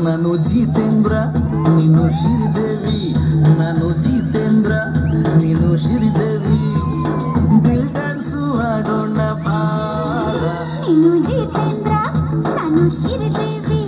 ನಾನು ಜಿತೇಂದ್ರ ನೀನು ಶ್ರೀದೇವಿ, ನಾನು ಜಿತೇಂದ್ರ ನೀನು ಶ್ರೀದೇವಿ, ದಿಲ್ ಡ್ಯಾನ್ಸು ಆಡೋಣ ಬಾರ. ನೀನು ಜಿತೇಂದ್ರ ನಾನು ಶ್ರೀದೇವಿ.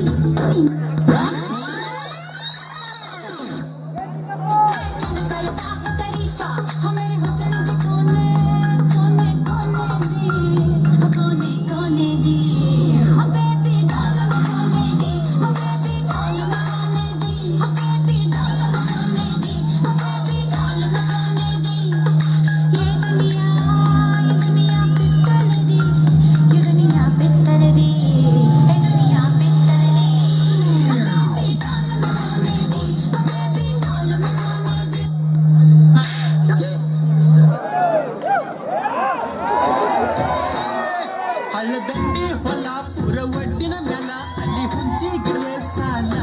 ಹಳ್ಳದಂಡಿ ಹೊಲಾಪುರ ಒಡ್ಡಿನ ಮ್ಯಾಲ ಅಲ್ಲಿ ಹುಂಚಿ ಗಿಡದ ಸಾಲ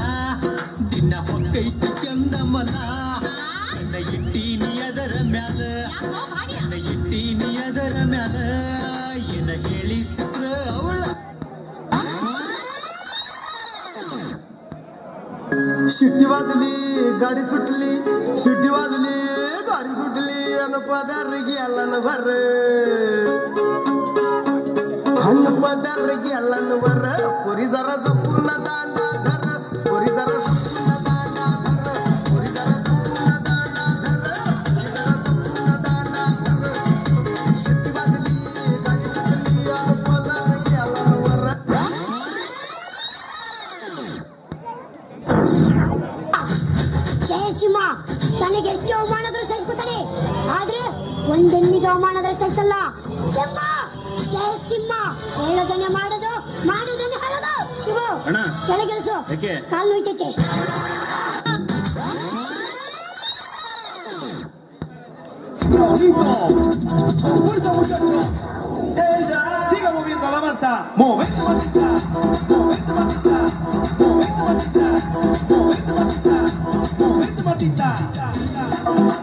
ದಿನ ಹೊಕ್ಕೈತಿ ಕೆಂದ ಮಲ ಕಣ್ಣ ಇಟ್ಟೀನಿ ಅದರ ಮ್ಯಾಲ, ಕಣ್ಣ ಇಟ್ಟೀನಿ ಅದರ ಮ್ಯಾಲ ಏನ ಹೇಳಿ ಸಿಕ್ರ ಅವಳ ಶಿಟ್ಟಿ ವಾದಲಿ ಗಾಡಿ ಸುಟ್ಲಿ, ಶಿಟ್ಟಿ ವಾದಲಿ ಗಾಡಿ ಸುಟ್ಲಿ ಅನ್ನಪದರಿಗೆ ಎಲ್ಲನ ಬರ್ರೆ, ಹಣ್ಣಪದರಿಗೆ ಎಲ್ಲನು ಬರ್ರ. ಕುರಿದರ ಸಪ್ಪುನ ದಾಂಡ ಧರ, ಕುರಿದರ ಸಪ್ಪುನ ದಾಂಡ ಧರ, ಕುರಿದರ ಸಪ್ಪುನ ದಾಂಡ ಧರ, ಕುರಿದರ ಸಪ್ಪುನ ದಾಂಡ ಧರ. ಶಿಟ್ಟಿ ವಾದಲಿ ಗಾಡಿ ಸುಟ್ಲಿ ಅನ್ನಪದರಿಗೆ ಎಲ್ಲನು ಬರ್ರ. ಜಯಸಿಂಹ ತನಗೆ ಎಷ್ಟು ಅವಮಾನದ್ರು ಸಹಿಸ್ಕೊತಾನೆ, ಆದ್ರೆ ಒಂದೆನ್ನಿಗೆ ಅವಮಾನದ್ರೆ ಸಹಿಸಲ್ಲ. ಸಿಂಹ ಜಯಸಿಂಹ ಹೇಳೋದನ್ನೇ ಮಾಡೋದು, ಮಾಡೋದನ್ನೇ ಹೇಳೋದು. ಶಿವು ಕೆಳಗೆಲ್ಸು, ಕಾಲು ನೋಯ್ತೈತೆ. Siga moviendo la manta, movete matita, movete matita, movete matita, movete matita, movete matita.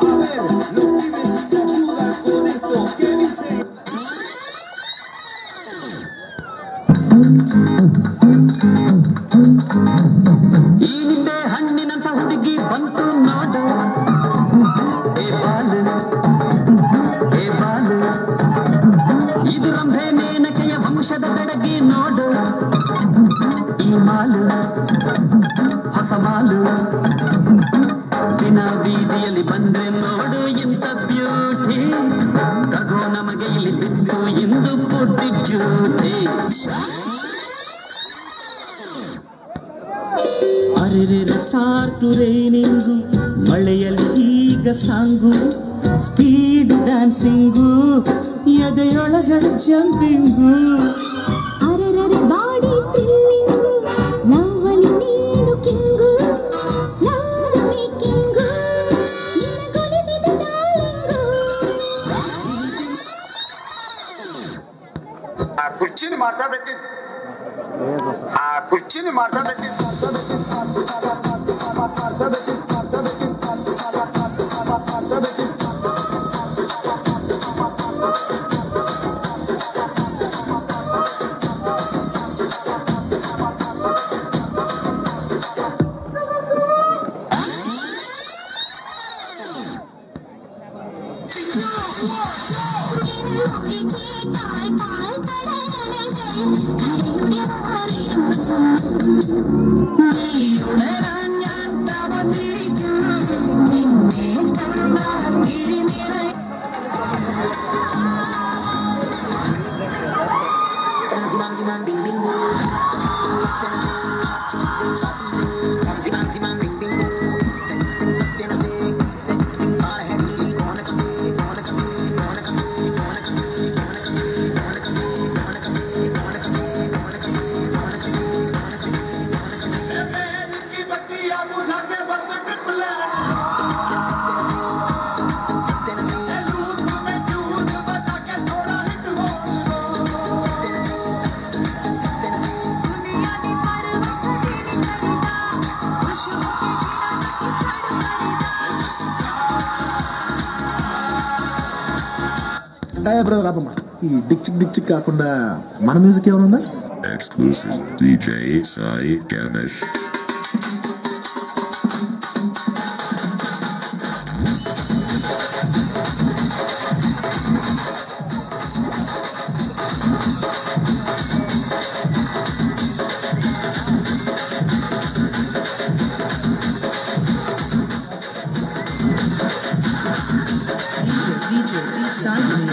A ver, los pibes si te ayudan con esto, ¿qué dicen? ಈ ನಿಂಬೆ ಹಣ್ಣಿನಂತ ಹುಡುಗಿ ಬಂತು ನೋಡು, ಏ ಬಾಲು ಏ ಬಾಲು, ಇದು ರಂಭೆ ಮೇನಕೆಯ ವಂಶದ ಬೆಡಗಿ ನೋಡು, ಈ ಮಾಲು ಹೊಸ ಮಾಲು, ದಿನ ಬೀದಿಯಲ್ಲಿ ಬಂದ್ರೆ ನೋಡು ಇಂಥ ಬ್ಯೂಟಿ, ತಗೋ ನಮಗೆ ಇಲ್ಲಿ ಬಿದ್ದು ಇಂದು ಪುಟ್ಟಿ ಜ್ಯೂಟಿ. ಅರೆರೆ ಸ್ಟಾರ್ಟು ರೈನಿಂಗು, ಮಳೆಯಲ್ಲಿ ಈಗ ಸಾಂಗು, ಸ್ಪೀಡ್ ಡ್ಯಾನ್ಸಿಂಗು, ಎದೆಯೊಳಗಡೆ ಜಂಪಿಂಗು. ಅರೆರೆ ಬಾಡಿ ಥ್ರಿಲ್ಲಿಂಗು, ಲವ್ವಲ್ಲಿ ನೀನು ಕಿಂಗು, ಲವ್ ಮೇಕಿಂಗು, ನಿನಗೊಲಿದಿದ ಡಾರ್ಲಿಂಗು. ಆ ಕುರ್ಚಿನ ಮಾತಾಡ್ಬೇಕಿತ್ತು, ಆ ಕುರ್ಚಿನ ಮಾತಾಡ್ಬೇಕಿತ್ತು. బ్రదర్ రాబమ్మ ఈ డిక్ చిక్ కాకుండా మన మ్యూజిక్ ఏమైనా ఉందా? Exclusive DJ Sai Ganesh. DJ Simon.